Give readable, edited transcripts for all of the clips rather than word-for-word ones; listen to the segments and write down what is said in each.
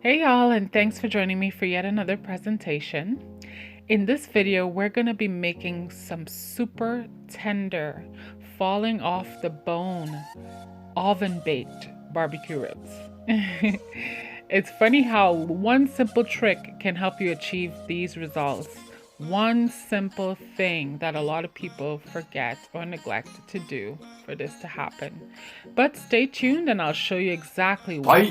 Hey y'all, and thanks for joining me for yet another presentation. In this video, we're going to be making some super tender, falling off the bone, oven-baked barbecue ribs. It's funny how one simple trick can help you achieve these results. One simple thing that a lot of people forget or neglect to do for this to happen. But stay tuned and I'll show you exactly what.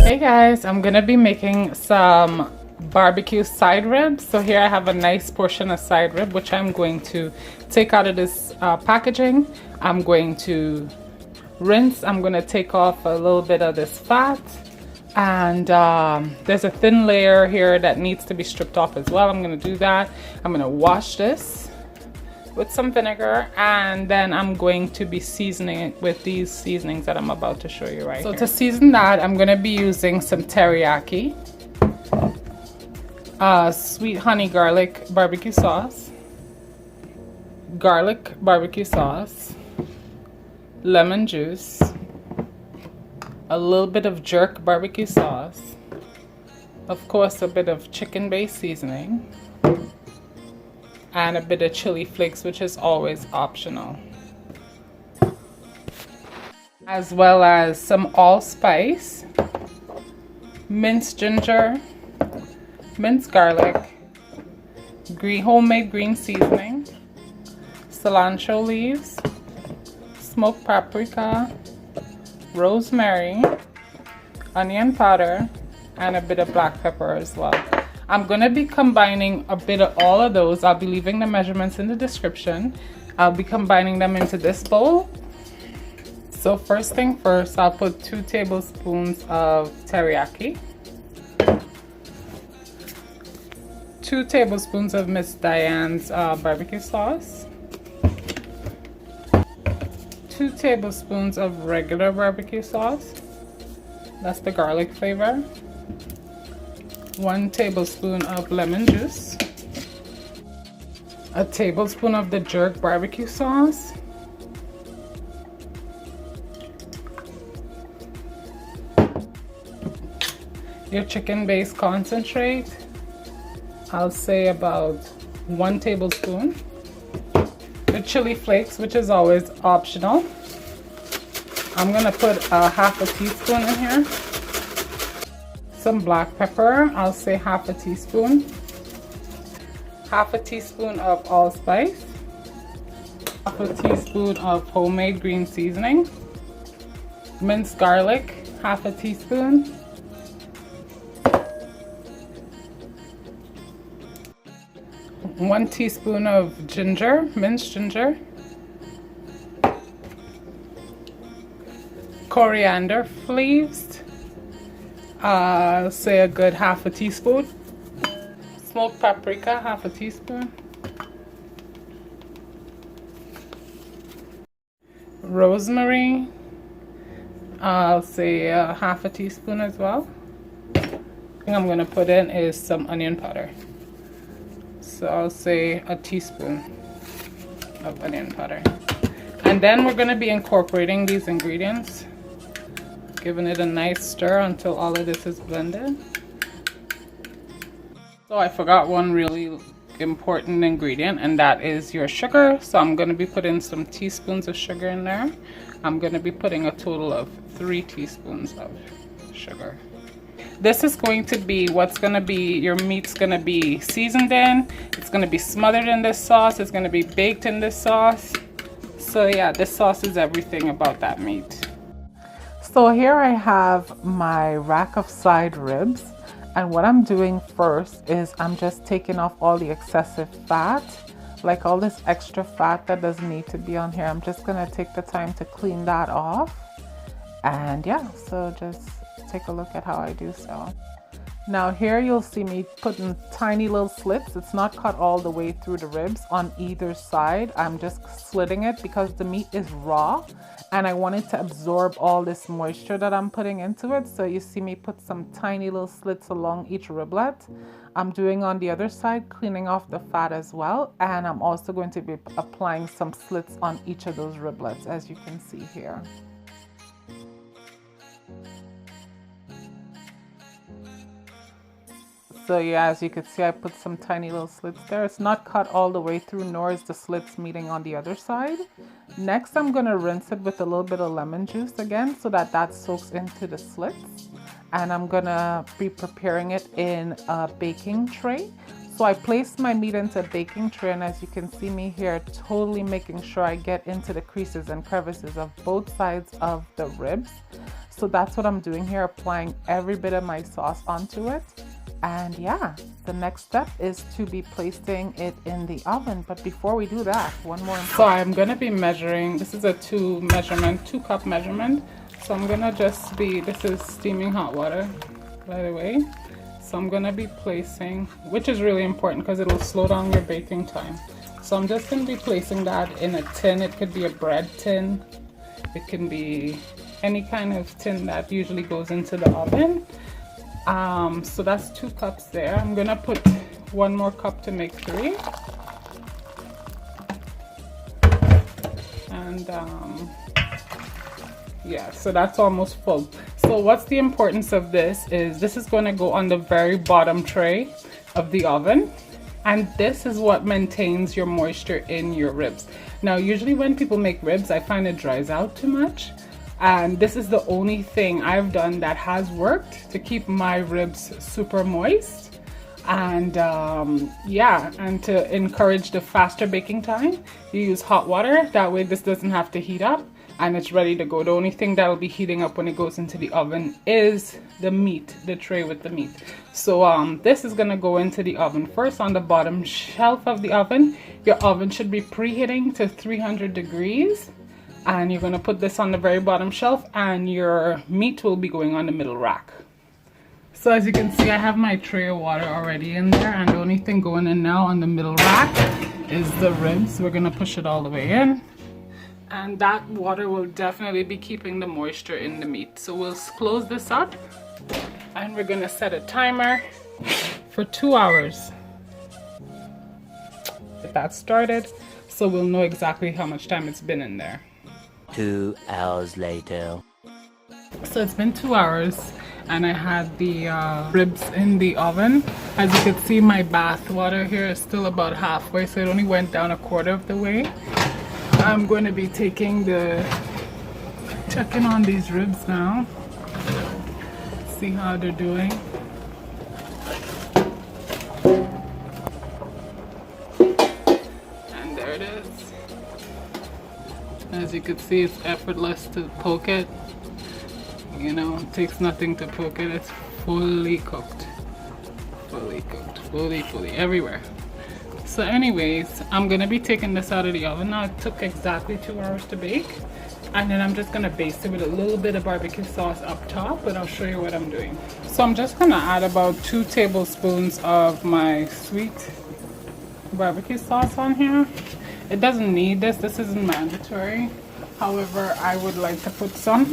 Hey guys, I'm gonna be making some barbecue side ribs. So here I have a nice portion of side rib, which I'm going to take out of this packaging. I'm going to rinse. I'm gonna take off a little bit of this fat, and there's a thin layer here that needs to be stripped off as well. I'm gonna do that. I'm gonna wash this with some vinegar, and then I'm going to be seasoning it with these seasonings that I'm about to show you right here. So to season that, I'm going to be using some teriyaki, sweet honey garlic barbecue sauce, garlic barbecue sauce, lemon juice, a little bit of jerk barbecue sauce, of course a bit of chicken-based seasoning, and a bit of chili flakes, which is always optional, as well as some allspice, minced ginger, minced garlic, homemade green seasoning, cilantro leaves, smoked paprika, rosemary, onion powder, and a bit of black pepper as well. I'm going to be combining a bit of all of those. I'll be leaving the measurements in the description. I'll be combining them into this bowl. So first thing first, I'll put 2 tablespoons of teriyaki, 2 tablespoons of Miss Diane's barbecue sauce, 2 tablespoons of regular barbecue sauce, that's the garlic flavor, 1 tablespoon of lemon juice, a tablespoon of the jerk barbecue sauce, your chicken-based concentrate, I'll say about 1 tablespoon, the chili flakes, which is always optional. I'm gonna put a half a teaspoon in here. Some black pepper, I'll say half a teaspoon. Half a teaspoon of allspice. Half a teaspoon of homemade green seasoning. Minced garlic, half a teaspoon. One teaspoon of ginger, minced ginger. Coriander flakes. Say a good half a teaspoon. Smoked paprika, half a teaspoon. Rosemary, I'll say half a teaspoon as well. The thing I'm gonna put in is some onion powder. So I'll say a teaspoon of onion powder. And then we're gonna be incorporating these ingredients, giving it a nice stir until all of this is blended. So I forgot one really important ingredient, and that is your sugar. So I'm going to be putting some teaspoons of sugar in there. I'm going to be putting a total of 3 teaspoons of sugar. This is going to be what's going to be, your meat's going to be seasoned in. It's going to be smothered in this sauce. It's going to be baked in this sauce. So yeah, this sauce is everything about that meat. So here I have my rack of side ribs, and what I'm doing first is I'm just taking off all the excessive fat, like all this extra fat that doesn't need to be on here. I'm just gonna take the time to clean that off, and yeah, so just take a look at how I do so. Now here you'll see me putting tiny little slits. It's not cut all the way through the ribs on either side. I'm just slitting it because the meat is raw and I want it to absorb all this moisture that I'm putting into it. So you see me put some tiny little slits along each riblet. I'm doing on the other side, cleaning off the fat as well, and I'm also going to be applying some slits on each of those riblets, as you can see here. So yeah, as you can see, I put some tiny little slits there. It's not cut all the way through, nor is the slits meeting on the other side. Next, I'm going to rinse it with a little bit of lemon juice again so that that soaks into the slits. And I'm going to be preparing it in a baking tray. So I placed my meat into a baking tray, and as you can see me here, totally making sure I get into the creases and crevices of both sides of the ribs. So that's what I'm doing here, applying every bit of my sauce onto it. And yeah, the next step is to be placing it in the oven. But before we do that, one more. So I'm going to be measuring, this is a 2-cup measurement. So I'm going to just be, this is steaming hot water, by the way. So I'm going to be placing, which is really important because it'll slow down your baking time. So I'm just going to be placing that in a tin. It could be a bread tin. It can be any kind of tin that usually goes into the oven. So that's 2 cups there. I'm gonna put 1 more cup to make 3. And yeah, so that's almost full. So what's the importance of this is going to go on the very bottom tray of the oven, and this is what maintains your moisture in your ribs. Now usually when people make ribs, I find it dries out too much. And this is the only thing I've done that has worked to keep my ribs super moist. And yeah, and to encourage the faster baking time, you use hot water. That way this doesn't have to heat up and it's ready to go. The only thing that will be heating up when it goes into the oven is the meat, the tray with the meat. So this is gonna go into the oven first on the bottom shelf of the oven. Your oven should be preheating to 300 degrees. And you're going to put this on the very bottom shelf, and your meat will be going on the middle rack. So as you can see, I have my tray of water already in there, and the only thing going in now on the middle rack is the ribs. We're going to push it all the way in, and that water will definitely be keeping the moisture in the meat. So we'll close this up, and we're going to set a timer for 2 hours. Get that started, so we'll know exactly how much time it's been in there. 2 hours later. So it's been 2 hours, and I had the ribs in the oven. As you can see, my bath water here is still about halfway, so it only went down 1/4 of the way. I'm going to be checking on these ribs now, see how they're doing. And there it is. As you can see, it's effortless to poke it. You know, it takes nothing to poke it. It's fully cooked. Fully, everywhere. So anyways, I'm gonna be taking this out of the oven now. It took exactly 2 hours to bake. And then I'm just gonna baste it with a little bit of barbecue sauce up top, but I'll show you what I'm doing. So I'm just gonna add about 2 tablespoons of my sweet barbecue sauce on here. It doesn't need this isn't mandatory. However, I would like to put some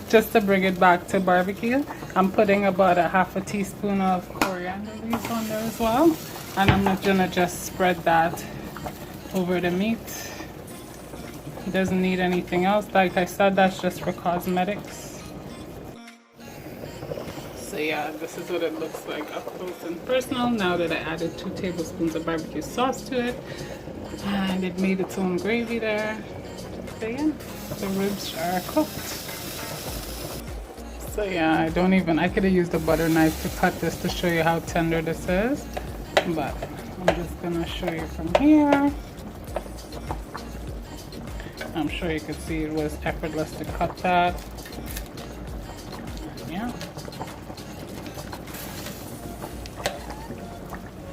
just to bring it back to barbecue. I'm putting about 1/2 teaspoon of coriander leaves on there as well. And I'm not gonna just spread that over the meat. It doesn't need anything else. Like I said, that's just for cosmetics. So yeah, this is what it looks like up close and personal now that I added 2 tablespoons of barbecue sauce to it. And it made its own gravy there. So yeah, the ribs are cooked. So yeah, I could have used a butter knife to cut this to show you how tender this is. But I'm just gonna show you from here. I'm sure you could see it was effortless to cut that. Yeah.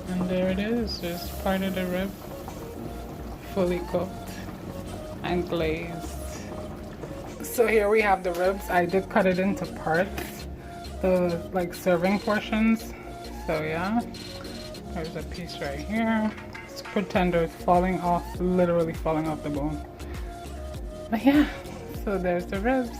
And there it is, just part of the rib, fully cooked and glazed. So here we have the ribs. I did cut it into parts, the like serving portions. So yeah, there's a piece right here. Let's pretend it's falling off, literally falling off the bone. But yeah, so there's the ribs.